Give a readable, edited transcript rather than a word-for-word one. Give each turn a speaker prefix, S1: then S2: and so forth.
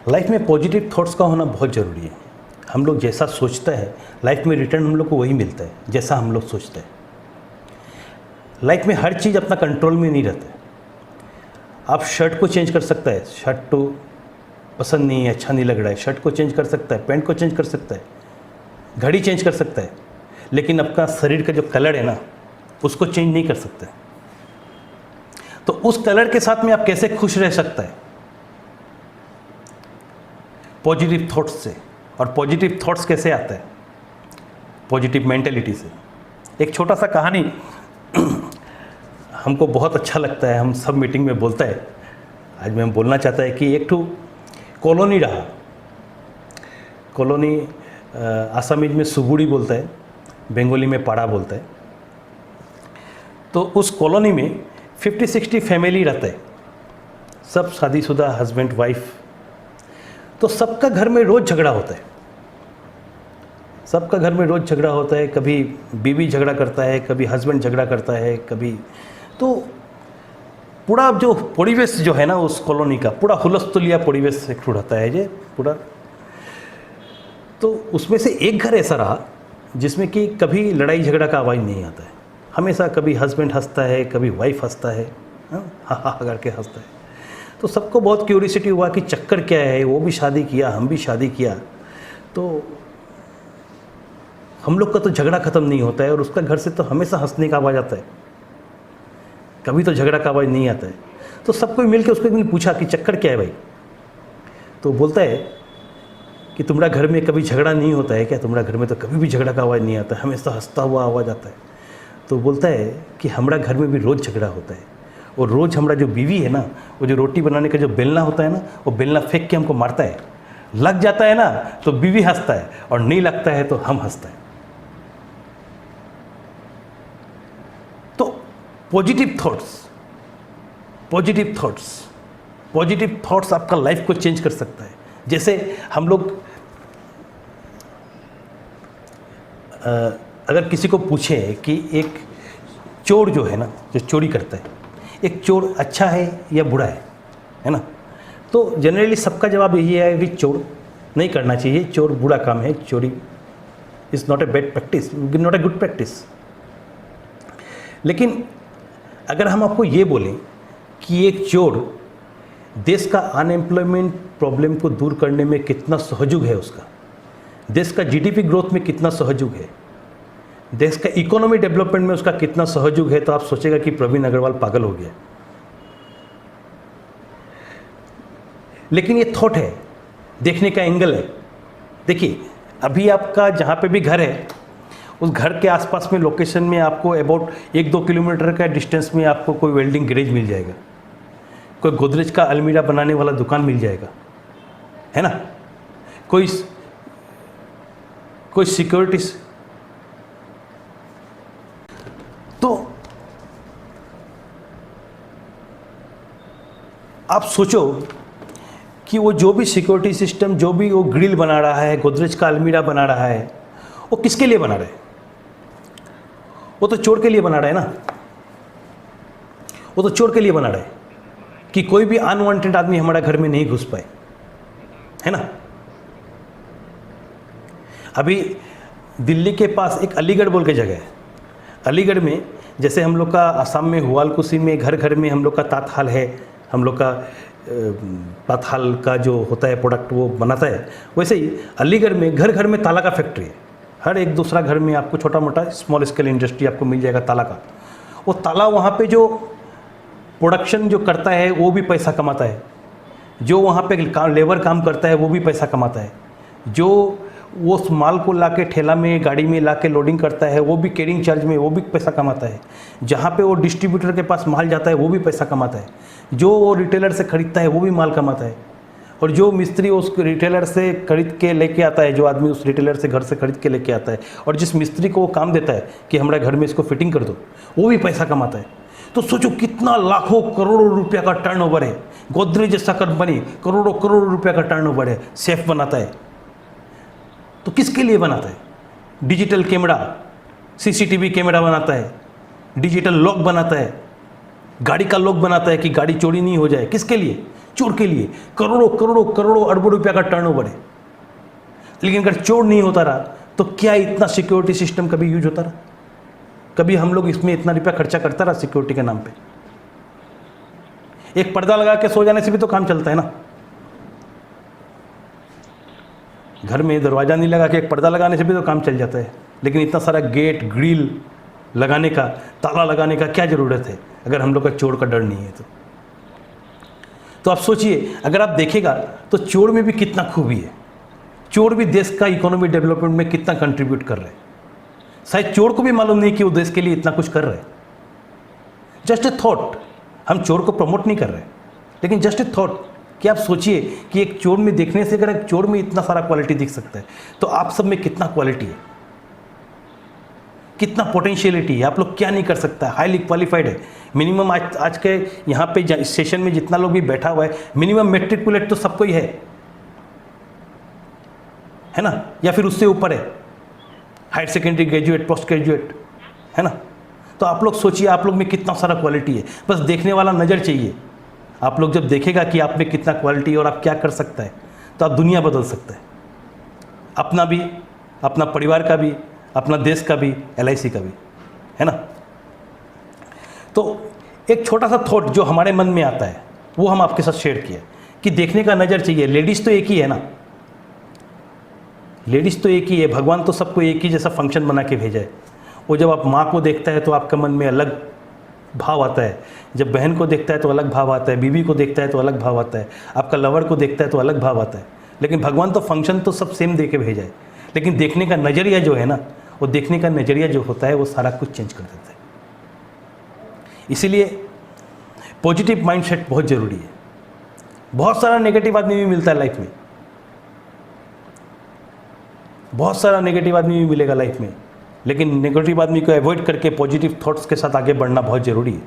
S1: Life में positive thoughts का होना बहुत ज़रूरी है। हम लोग जैसा सोचते हैं लाइफ में रिटर्न हम लोग को वही मिलता है जैसा हम लोग सोचते हैं। लाइफ में हर चीज़ अपना कंट्रोल में नहीं रहता है। आप शर्ट को चेंज कर सकता है, शर्ट तो पसंद नहीं है, अच्छा नहीं लग रहा है, शर्ट को चेंज कर सकता है, पैंट को चेंज कर सकता है, घड़ी चेंज कर सकता है, लेकिन अपना शरीर का जो कलर है ना उसको चेंज नहीं कर सकता है। तो उस कलर के साथ में आप कैसे खुश रह सकता है? पॉजिटिव थॉट्स से। और पॉजिटिव थॉट्स कैसे आता है? पॉजिटिव मेंटेलिटी से। एक छोटा सा कहानी हमको बहुत अच्छा लगता है, हम सब मीटिंग में बोलता है, आज मैं बोलना चाहता है कि एक ठो कॉलोनी रहा। कॉलोनी आसामीज में सुबुड़ी बोलता है, बंगाली में पाड़ा बोलता है। तो उस कॉलोनी में 50-60 फैमिली रहता है, सब शादीशुदा, हस्बैंड वाइफ। तो सबका घर में रोज़ झगड़ा होता है, सबका घर में रोज़ झगड़ा होता है। कभी बीवी झगड़ा करता है, कभी हस्बैंड झगड़ा करता है, कभी तो पूरा जो परिवेश जो है ना उस कॉलोनी का पूरा हुलस्थुलिया परिवेश एक रहता है ये पूरा। तो उसमें से एक घर ऐसा रहा जिसमें कि कभी लड़ाई झगड़ा का आवाज़ नहीं आता है। हमेशा कभी हस्बैंड हंसता है, कभी वाइफ हंसता है, हाँ हाँ करके हंसता है। तो सबको बहुत क्यूरियोसिटी हुआ कि चक्कर क्या है, वो भी शादी किया, हम भी शादी किया, तो हम लोग का तो झगड़ा ख़त्म नहीं होता है और उसका घर से तो हमेशा हंसने का आवाज़ आता है, कभी तो झगड़ा का आवाज़ नहीं आता है। तो सबको मिल के उसको एक दिन पूछा कि चक्कर क्या है भाई? तो बोलता है कि तुम्हारा घर में कभी झगड़ा नहीं होता है क्या? तुम्हारा घर में तो कभी भी झगड़ा का आवाज़ नहीं आता है, हमेशा हंसता हुआ आवाज़ आता है। तो बोलता है कि हमारा घर में भी रोज़ झगड़ा होता है, और रोज़ हमारा जो बीवी है ना, वो जो रोटी बनाने का जो बेलना होता है ना, वो बेलना फेंक के हमको मारता है। लग जाता है ना तो बीवी हंसता है, और नहीं लगता है तो हम हंसते हैं। तो positive thoughts, positive thoughts, positive thoughts आपका लाइफ को चेंज कर सकता है। जैसे हम लोग अगर किसी को पूछें कि एक चोर जो है ना, जो चोरी करता है, एक चोर अच्छा है या बुरा है ना? तो जनरली सबका जवाब यही है कि चोर नहीं करना चाहिए, चोर बुरा काम है, चोरी is not a bad practice, not a good practice. लेकिन अगर हम आपको ये बोलें कि एक चोर देश का अनएम्प्लॉयमेंट प्रॉब्लम को दूर करने में कितना सहयोग है, उसका देश का जीडीपी ग्रोथ में कितना सहयोग है, देश का इकोनॉमी डेवलपमेंट में उसका कितना सहयोग है, तो आप सोचेगा कि प्रवीण अग्रवाल पागल हो गया। लेकिन ये थॉट है, देखने का एंगल है। देखिए अभी आपका जहाँ पे भी घर है, उस घर के आसपास में लोकेशन में आपको अबाउट 1-2 किलोमीटर का डिस्टेंस में आपको कोई वेल्डिंग गैरेज मिल जाएगा, कोई गोदरेज का अलमीरा बनाने वाला दुकान मिल जाएगा, है ना? कोई सिक्योरिटी। तो आप सोचो कि वो जो भी सिक्योरिटी सिस्टम, जो भी वो ग्रिल बना रहा है, गोदरेज का अलमीरा बना रहा है, वो किसके लिए बना रहा है? वो तो चोर के लिए बना रहा है ना, वो तो चोर के लिए बना रहा है कि कोई भी अनवांटेड आदमी हमारा घर में नहीं घुस पाए, है ना? अभी दिल्ली के पास एक अलीगढ़ बोल के जगह है। अलीगढ़ में जैसे हम लोग का आसाम में हुआलकुसी में घर घर में हम लोग का तातहाल है, हम लोग का तातहाल का जो होता है प्रोडक्ट वो बनाता है, वैसे ही अलीगढ़ में घर घर में ताला का फैक्ट्री है। हर एक दूसरा घर में आपको छोटा मोटा स्मॉल स्केल इंडस्ट्री आपको मिल जाएगा ताला का। वो ताला वहाँ पे जो प्रोडक्शन जो करता है वो भी पैसा कमाता है, जो वहाँ पे लेबर काम करता है वो भी पैसा कमाता है, जो वो उस माल को लाके ठेला में गाड़ी में लाके लोडिंग करता है वो भी कैरिंग चार्ज में वो भी पैसा कमाता है, जहाँ पे वो डिस्ट्रीब्यूटर के पास माल जाता है वो भी पैसा कमाता है, जो वो रिटेलर से खरीदता है वो भी माल कमाता है, और जो मिस्त्री उस रिटेलर से खरीद के लेके आता है, जो आदमी उस रिटेलर से घर से खरीद के लेके आता है, और जिस मिस्त्री को वो काम देता है कि हमारे घर में इसको फिटिंग कर दो, वो भी पैसा कमाता है। तो सोचो कितना लाखों करोड़ों रुपया का टर्नओवर है। गोदरेज जैसा कंपनी करोड़ों करोड़ों रुपया का टर्नओवर है, सेफ बनाता है। तो किसके लिए बनाता है? डिजिटल कैमरा, सीसीटीवी कैमरा बनाता है, डिजिटल लॉक बनाता है, गाड़ी का लोग बनाता है कि गाड़ी चोरी नहीं हो जाए, किसके लिए? चोर के लिए। करोड़ों करोड़ों करोड़ों अरबों रुपया का टर्नओवर है। लेकिन अगर चोर नहीं होता रहा तो क्या इतना सिक्योरिटी सिस्टम कभी यूज होता रहा? कभी हम लोग इसमें इतना रुपया खर्चा करता रहा सिक्योरिटी के नाम पे? एक पर्दा लगा के सो जाने से भी तो काम चलता है ना। घर में दरवाज़ा नहीं लगा के एक पर्दा लगाने से भी तो काम चल जाता है। लेकिन इतना सारा गेट ग्रिल लगाने का, ताला लगाने का क्या ज़रूरत है अगर हम लोग का चोर का डर नहीं है तो आप सोचिए, अगर आप देखेगा तो चोर में भी कितना खूबी है। चोर भी देश का इकोनॉमी डेवलपमेंट में कितना कंट्रीब्यूट कर रहे हैं। शायद चोर को भी मालूम नहीं कि वो देश के लिए इतना कुछ कर रहे हैं। जस्ट ए थॉट, हम चोर को प्रमोट नहीं कर रहे, लेकिन जस्ट ए थॉट कि आप सोचिए कि एक चोर में देखने से अगर एक चोर में इतना सारा क्वालिटी दिख सकता है तो आप सब में कितना क्वालिटी है, कितना पोटेंशियलिटी है। आप लोग क्या नहीं कर सकता, हाईली क्वालिफाइड है। मिनिमम आज के यहाँ पे सेशन में जितना लोग भी बैठा हुआ है, मिनिमम मेट्रिकुलेट तो सबको ही है ना, या फिर उससे ऊपर है, higher secondary, graduate, post graduate, है ना। तो आप लोग सोचिए आप लोग में कितना सारा क्वालिटी है। बस देखने वाला नज़र चाहिए। आप लोग जब देखेगा कि आप में कितना क्वालिटी है और आप क्या कर सकता है तो आप दुनिया बदल सकता है, अपना भी, अपना परिवार का भी, अपना देश का भी, LIC का भी, है ना। तो एक छोटा सा थॉट जो हमारे मन में आता है वो हम आपके साथ शेयर किया कि देखने का नज़र चाहिए। लेडीज़ तो एक ही है ना, लेडीज़ तो एक ही है। भगवान तो सबको एक ही जैसा फंक्शन बना के भेजा है। वो जब आप माँ को देखता है तो आपका मन में अलग भाव आता है, जब बहन को देखता है तो अलग भाव आता है, बीवी को देखता है तो अलग भाव आता है, आपका लवर को देखता है तो अलग भाव आता है। लेकिन भगवान तो फंक्शन तो सब सेम दे के भेजा है, लेकिन देखने का नज़रिया जो है ना, वो देखने का नज़रिया जो होता है वो सारा कुछ चेंज कर देता है। इसीलिए पॉजिटिव माइंडसेट बहुत ज़रूरी है। बहुत सारा नेगेटिव आदमी भी मिलता है लाइफ में, बहुत सारा नेगेटिव आदमी भी मिलेगा लाइफ में, लेकिन नेगेटिव आदमी को अवॉइड करके पॉजिटिव थॉट्स के साथ आगे बढ़ना बहुत ज़रूरी है।